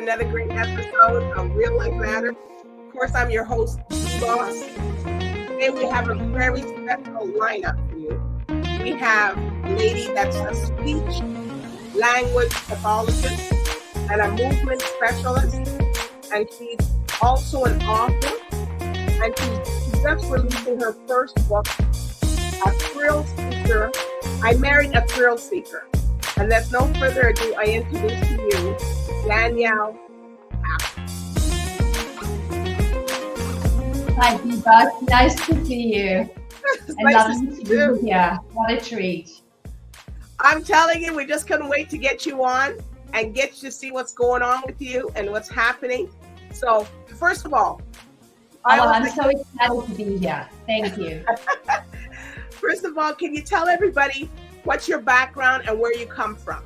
another great episode of Real Life Matters. Of course, I'm your host, DBoss. Today we have a very special lineup for you. We have a lady that's a speech language pathologist and a movement specialist, and she's also an author, and she's just releasing her first book, A Thrill Seeker. I Married a Thrill Seeker. And there's no further ado, I introduce to you Danielle Kaplan. Hi, DBoss. Nice to see you. And lovely to be here. What a treat. I'm telling you, we just couldn't wait to get you on and get you to see what's going on with you and what's happening. So, first of all, I'm so excited to be here. Thank you. First of all, can you tell everybody what's your background and where you come from?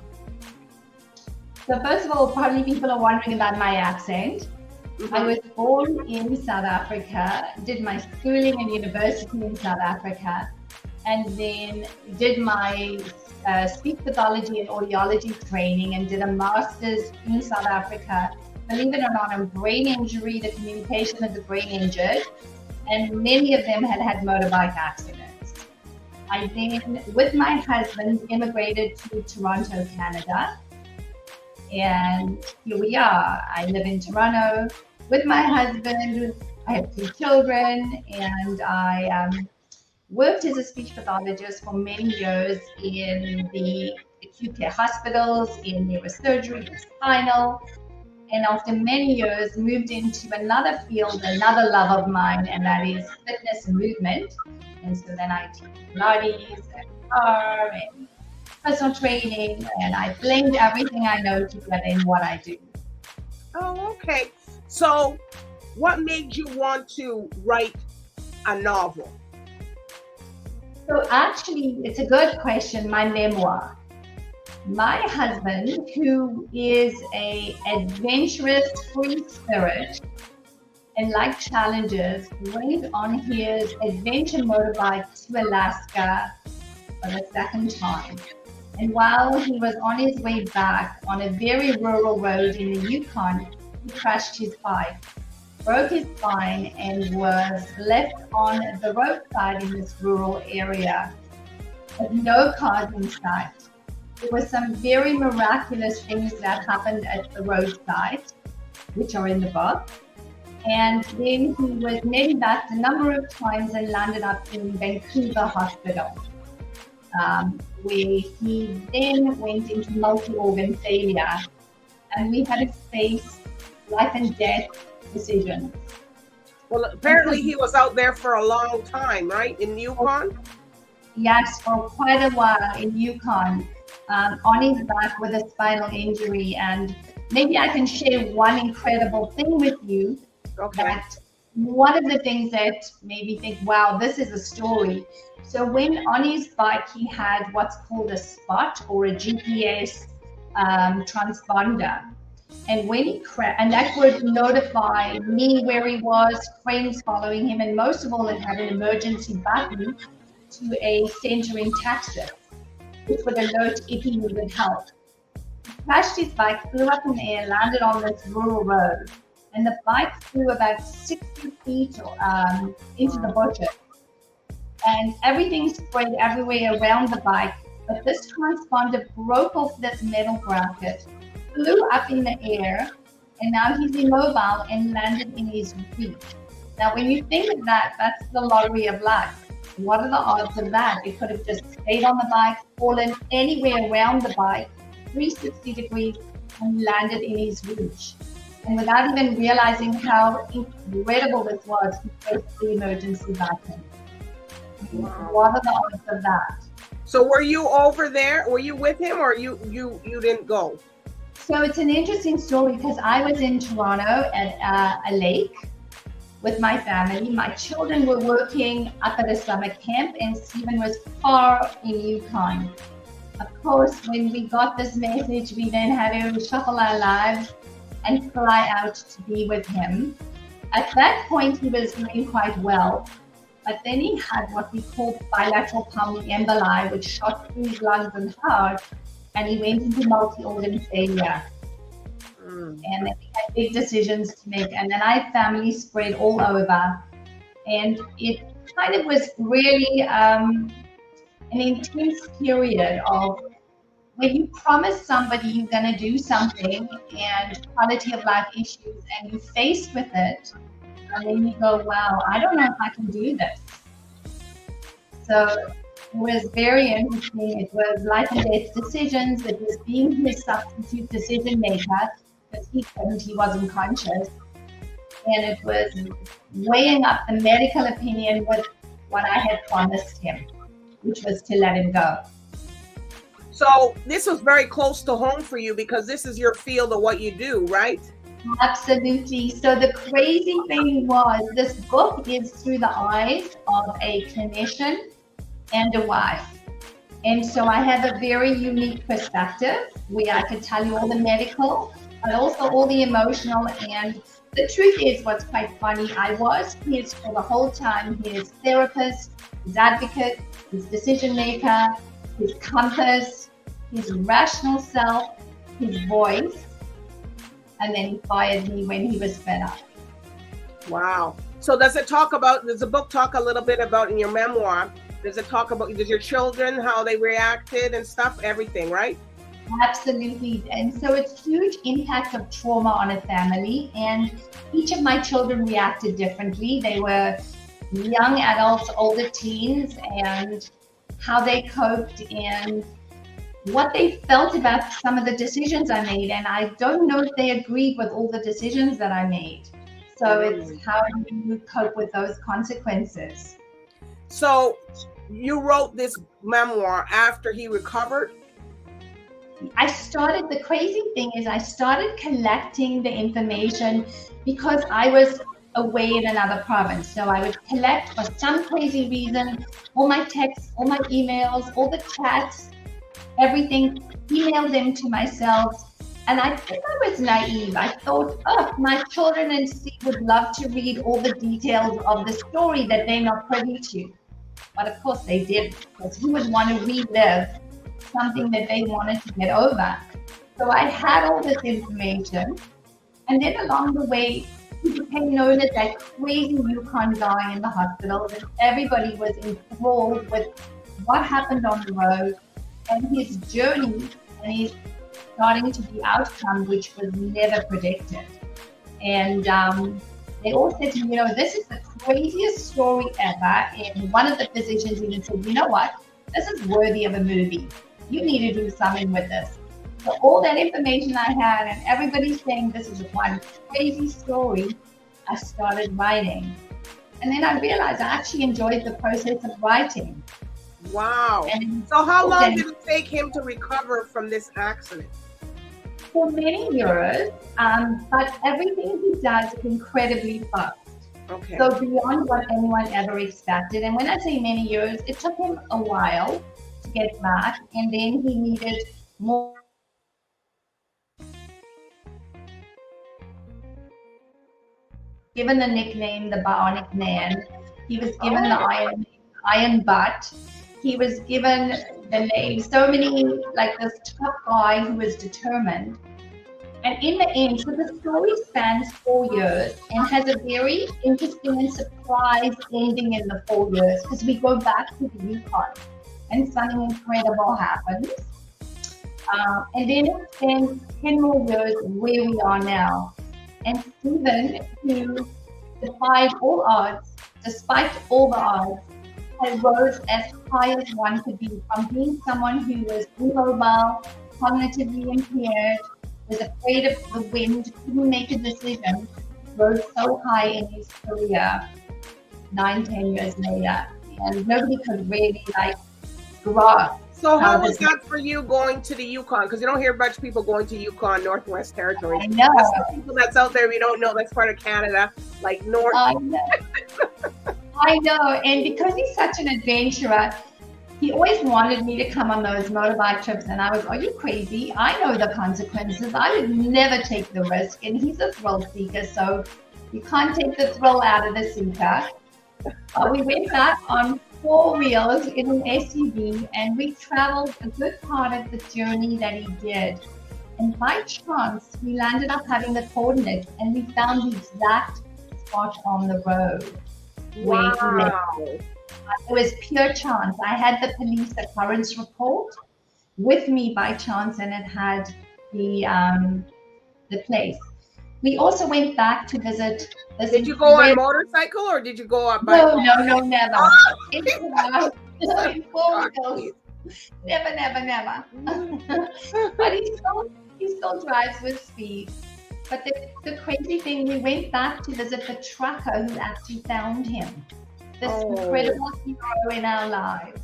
So first of all, probably people are wondering about my accent. I was born in South Africa, did my schooling and university in South Africa, and then did my speech pathology and audiology training and did a master's in South Africa. Believe it or not, on brain injury, the communication of the brain injured, and many of them had motorbike accidents. I then, with my husband, immigrated to Toronto, Canada. And here we are. I live in Toronto with my husband. I have 2 children, and I worked as a speech pathologist for many years in the acute care hospitals, in neurosurgery, and spinal. And after many years, moved into another field, another love of mine, and that is fitness and movement. And so then I teach Pilates and car and personal training, and I blend everything I know together in what I do. Oh, okay. So what made you want to write a novel? So actually, it's a good question, my memoir. My husband, who is an adventurous, free spirit and like challenges, went on his adventure motorbike to Alaska for the second time. And while he was on his way back on a very rural road in the Yukon, he crashed his bike, broke his spine, and was left on the roadside in this rural area with no cars in sight. There were some very miraculous things that happened at the roadside, which are in the book. And then he was medevaced a number of times and landed up in Vancouver Hospital, where he then went into multi-organ failure, and we had to face life and death decisions. Well, apparently he was out there for a long time, right, in Yukon? Yes, for quite a while in Yukon, on his back with a spinal injury. And maybe I can share one incredible thing with you. Okay. That one of the things that made me think, wow, this is a story. So when on his bike, he had what's called a spot or a GPS transponder. And when he crashed, and that would notify me where he was, friends following him, and most of all, it had an emergency button to a center in Texas, which would alert if he needed help. He crashed his bike, flew up in the air, landed on this rural road, and the bike flew about 60 feet into the bushes. And everything spread everywhere around the bike, but this transponder broke off this metal bracket, flew up in the air, and now he's immobile and landed in his reach. Now, when you think of that, that's the lottery of life. What are the odds of that? It could have just stayed on the bike, fallen anywhere around the bike, 360 degrees, and landed in his reach. And without even realizing how incredible this was, he pressed the emergency button. Wow. What are the odds of that? So were you over there? Were you with him, or you didn't go? So it's an interesting story because I was in Toronto at a lake with my family. My children were working up at a summer camp, and Stephen was far in Yukon. Of course, when we got this message, we then had to shuffle our lives and fly out to be with him. At that point, he was doing quite well, but then he had what we call bilateral pulmonary emboli, which shot through his lungs and heart, and he went into multi-organ failure. And then we had big decisions to make. And then I had family spread all over. And it kind of was really an intense period of when you promise somebody you're going to do something and quality of life issues and you're faced with it. And then you go, wow, I don't know if I can do this. So it was very interesting. It was life and death decisions. It was being his substitute decision maker because he wasn't conscious. And it was weighing up the medical opinion with what I had promised him, which was to let him go. So this was very close to home for you because this is your field of what you do, right? Absolutely. So the crazy thing was this book is through the eyes of a clinician and a wife. And so I have a very unique perspective where I could tell you all the medical, but also all the emotional. And the truth is what's quite funny, I was his for the whole time, his therapist, his advocate, his decision maker, his compass, his rational self, his voice. And then he fired me when he was fed up. Wow. So does the book talk a little bit about in your memoir? Does it talk about your children, how they reacted and stuff, everything, right? Absolutely. And so it's huge impact of trauma on a family. And each of my children reacted differently. They were young adults, older teens, and how they coped and what they felt about some of the decisions I made. And I don't know if they agreed with all the decisions that I made. So it's how do you cope with those consequences? So you wrote this memoir after he recovered? The crazy thing is I started collecting the information because I was away in another province. So I would collect for some crazy reason, all my texts, all my emails, all the chats, everything, email them to myself. And I think I was naive. I thought, my children and Steve would love to read all the details of the story that they're not privy to. But of course they did, because who would want to relive something that they wanted to get over? So I had all this information. And then along the way, he became known as that crazy Yukon guy in the hospital. And everybody was enthralled with what happened on the road and his journey and his starting to the outcome, which was never predicted. And they all said to me, this is the craziest story ever. And one of the physicians even said, you know what? This is worthy of a movie. You need to do something with this. So all that information I had and everybody saying this is one crazy story, I started writing. And then I realized I actually enjoyed the process of writing. Wow. And so how long did it take him to recover from this accident? For many years, but everything he does is incredibly fast. Okay. So beyond what anyone ever expected. And when I say many years, it took him a while to get back, and then he needed more. Given the nickname, the Bionic Man, he was given the Iron Butt. He was given the name, so many, like this tough guy who was determined. And in the end, so the story spans 4 years and has a very interesting and surprise ending in the 4 years, because we go back to the Yukon and something incredible happens. And then it spends 10 more years where we are now. And Stephen, who defied all odds, despite all the odds, had rose as high as one could be, from being someone who was immobile, cognitively impaired, was afraid of the wind, couldn't make a decision, rose so high in his career 9-10 years later. And nobody could really grasp. So how was that for you going to the Yukon? Because you don't hear much people going to Yukon, Northwest Territories. I know. That's the people that's out there we don't know, that's part of Canada, like North. I know. I know. And because he's such an adventurer, he always wanted me to come on those motorbike trips. And I was, are you crazy? I know the consequences. I would never take the risk. And he's a thrill seeker, so you can't take the thrill out of the seeker. We went back on 4 wheels in an SUV, and we traveled a good part of the journey that he did. And by chance, we landed up having the coordinates and we found the exact spot on the road where he lived. It was pure chance. I had the police occurrence report with me by chance, and it had the place. We also went back to visit this. Did you go on a motorcycle or did you go on bike? No, never. Never. But he still drives with speed. But the crazy thing, we went back to visit the trucker who actually found him. This incredible hero in our lives.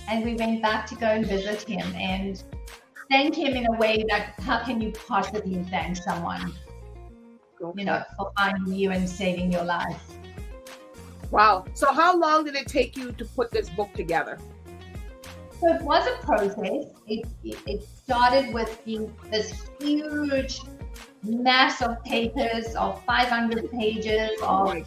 And we went back to go and visit him and thank him in a way that how can you possibly thank someone, you know, for finding you and saving your life. Wow. So how long did it take you to put this book together? So it was a process. It started with this huge mass of papers of 500 pages of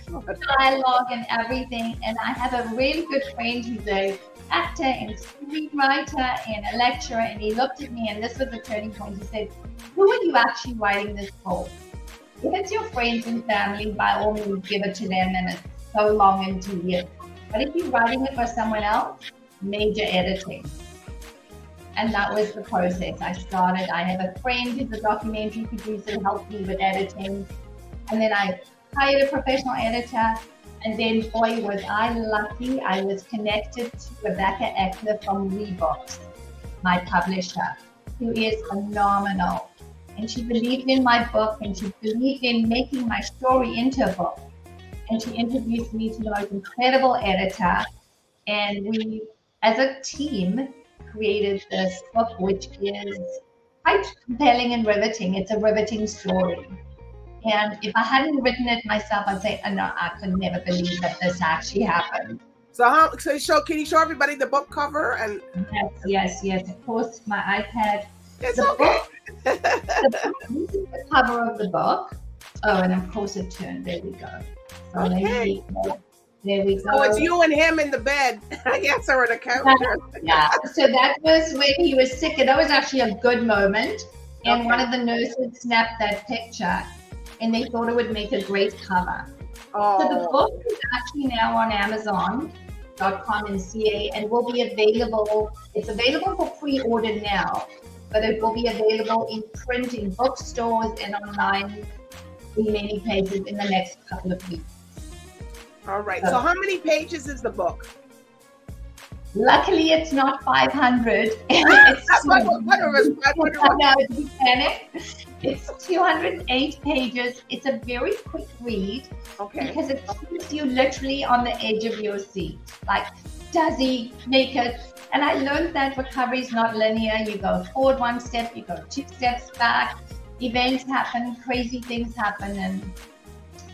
dialogue and everything. And I have a really good friend who's an actor and screenwriter and a lecturer, and he looked at me, and this was the turning point. He said, who are you actually writing this for? If it's your friends and family, by all means give it to them, and it's so long and tedious. But if you're writing it for someone else, major editing. And that was the process. I have a friend who's a documentary producer who helped me with editing. And then I hired a professional editor. And then, boy, was I lucky. I was connected to Rebecca Eckler from DBoss, my publisher, who is phenomenal. And she believed in my book, and she believed in making my story into a book. And she introduced me to the most incredible editor. And we, as a team, created this book, which is quite compelling and riveting. It's a riveting story. And if I hadn't written it myself, I'd say, oh, no, I could never believe that this actually happened. So can you show everybody the book cover? And Yes. Of course, my iPad. It's okay. This is the cover of the book. Oh, and of course it turned. There we go. So okay. There we go. So it's you and him in the bed, I guess, or on the couch. Yeah. So that was when he was sick, and that was actually a good moment. And one of the nurses snapped that picture, and they thought it would make a great cover. So the book is actually now on Amazon.com and CA, and will be available. It's available for pre-order now, but it will be available in print in bookstores and online in many places in the next couple of weeks. All right. So how many pages is the book? Luckily, it's not 500. It's 208 pages. It's a very quick read because it keeps you literally on the edge of your seat. Like, does he make it? And I learned that recovery is not linear. You go forward one step, you go 2 steps back. Events happen, crazy things happen, and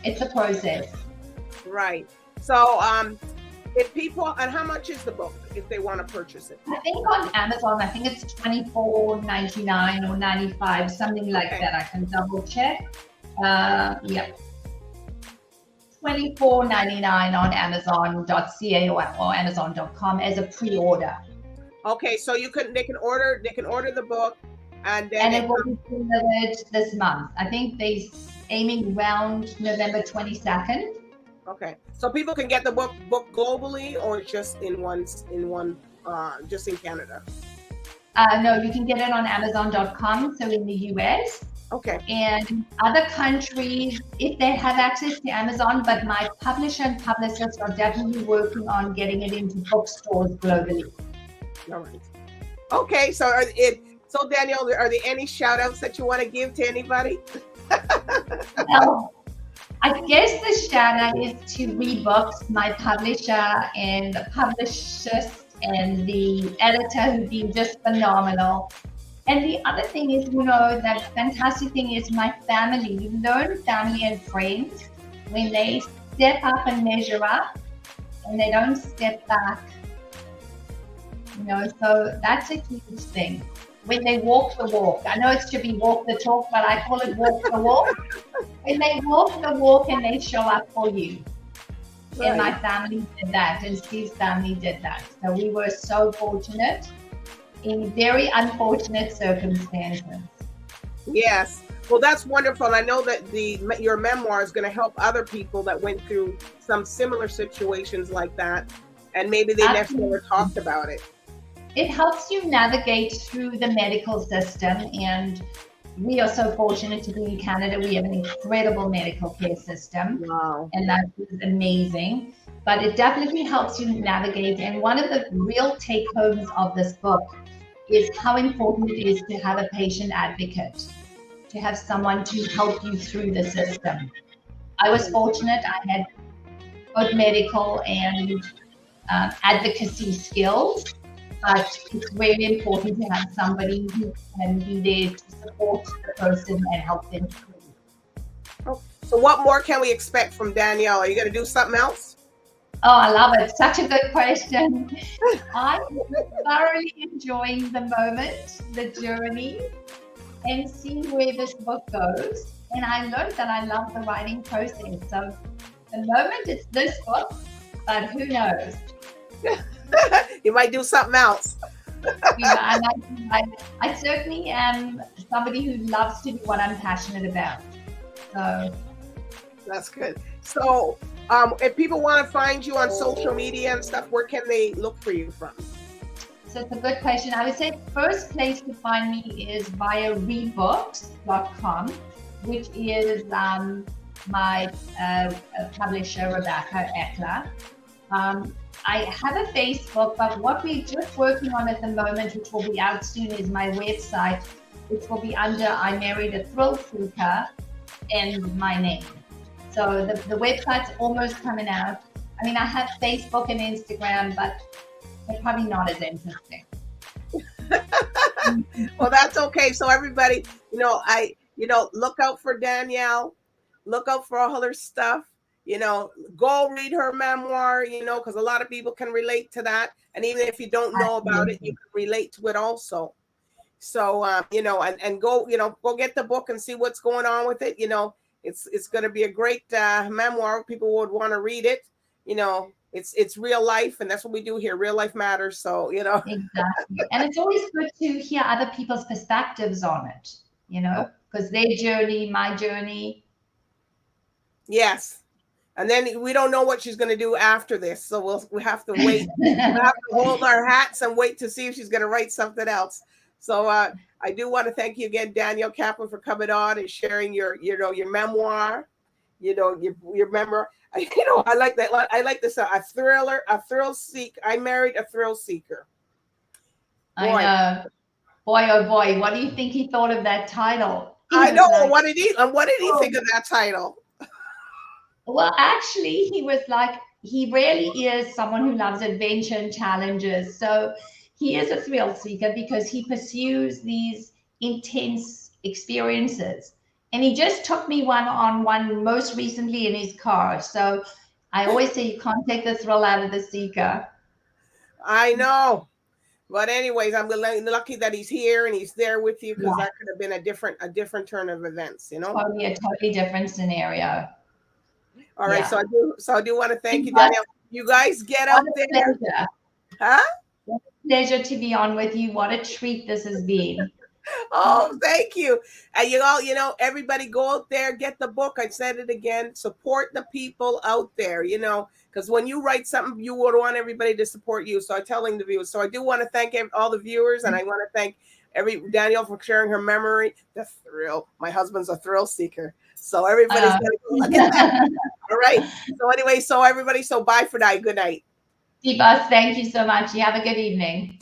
it's a process. Right. So, if people, and how much is the book if they want to purchase it? I think on Amazon, I think it's $24.99 or $95, something like that. I can double check. Yep. $24.99 on Amazon.ca or Amazon.com as a pre-order. Okay, so they can order the book, and then it will be delivered this month. I think they're aiming around November 22nd. Okay, so people can get the book globally, or just just in Canada? No, you can get it on Amazon.com, so in the US. Okay. And other countries, if they have access to Amazon, but my publisher and publicists are definitely working on getting it into bookstores globally. All right. Okay, so Danielle, are there any shout outs that you want to give to anybody? Well, I guess the shout out is to DBoss, my publisher, and the publicist and the editor who've been just phenomenal. And the other thing is, that fantastic thing is my family. You learn family and friends when they step up and measure up and they don't step back. So that's a huge thing. When they walk the walk. I know it should be walk the talk, but I call it walk the walk. When they walk the walk and they show up for you. Right. And my family did that, and Steve's family did that. So we were so fortunate in very unfortunate circumstances. Yes. Well, that's wonderful. And I know that your memoir is going to help other people that went through some similar situations like that, and maybe they never talked about it. It helps you navigate through the medical system, and we are so fortunate to be in Canada. We have an incredible medical care system. Wow. And that is amazing. But it definitely helps you navigate. And one of the real take homes of this book is how important it is to have a patient advocate, to have someone to help you through the system. I was fortunate. I had both medical and advocacy skills, but it's really important to have somebody who can be there to support the person and help them through. So what more can we expect from Danielle? Are you going to do something else? Oh, I love it. Such a good question. I'm thoroughly enjoying the moment, the journey, and seeing where this book goes. And I learned that I love the writing process. So the moment it's this book, but who knows? You might do something else. I certainly am somebody who loves to do what I'm passionate about. So that's good. So if people want to find you on social media and stuff, where can they look for you from? So it's a good question. I would say the first place to find me is via readbooks.com, which is my publisher, Rebecca Eckler. I have a Facebook, but what we're just working on at the moment, which will be out soon, is my website, which will be under I Married a Thrill Seeker and my name. So the website's almost coming out. I mean, I have Facebook and Instagram, but they're probably not as interesting. Well, that's okay. So everybody, look out for Danielle, look out for all her stuff. Go read her memoir, because a lot of people can relate to that. And even if you don't know about it, you can relate to it also. So, and go get the book and see what's going on with it. It's going to be a great memoir. People would want to read it. It's real life, and that's what we do here. Real life matters. So, Exactly. And it's always good to hear other people's perspectives on it, because their journey, my journey. Yes. And then we don't know what she's going to do after this. So we have to wait. We have to hold our hats and wait to see if she's going to write something else. So I do want to thank you again, Danielle Kaplan, for coming on and sharing your memoir, your memoir. I like that. I like this. A thrill seeker. I Married a Thrill Seeker. Boy. I know. Boy, oh boy. What do you think he thought of that title? I know. What did he think of that title? Well, actually, he was like, he really is someone who loves adventure and challenges. So he is a thrill seeker because he pursues these intense experiences. And he just took me one most recently in his car. So I always say you can't take the thrill out of the seeker. I know. But anyways, I'm lucky that he's here and he's there with you, because that could have been a different turn of events, Totally a totally different scenario. All right, so I do want to thank you, Danielle. You guys get out there. Pleasure. Huh? What a pleasure to be on with you. What a treat this has been. Oh, thank you. And everybody go out there, get the book. I said it again, support the people out there, because when you write something, you would want everybody to support you. So I'm telling the viewers. So I do want to thank all the viewers, and I want to thank Danielle for sharing her memory. The thrill. My husband's a thrill seeker. So everybody's going to go look at that. All right. So anyway, everybody, bye for now. Good night. DBoss, thank you so much. You have a good evening.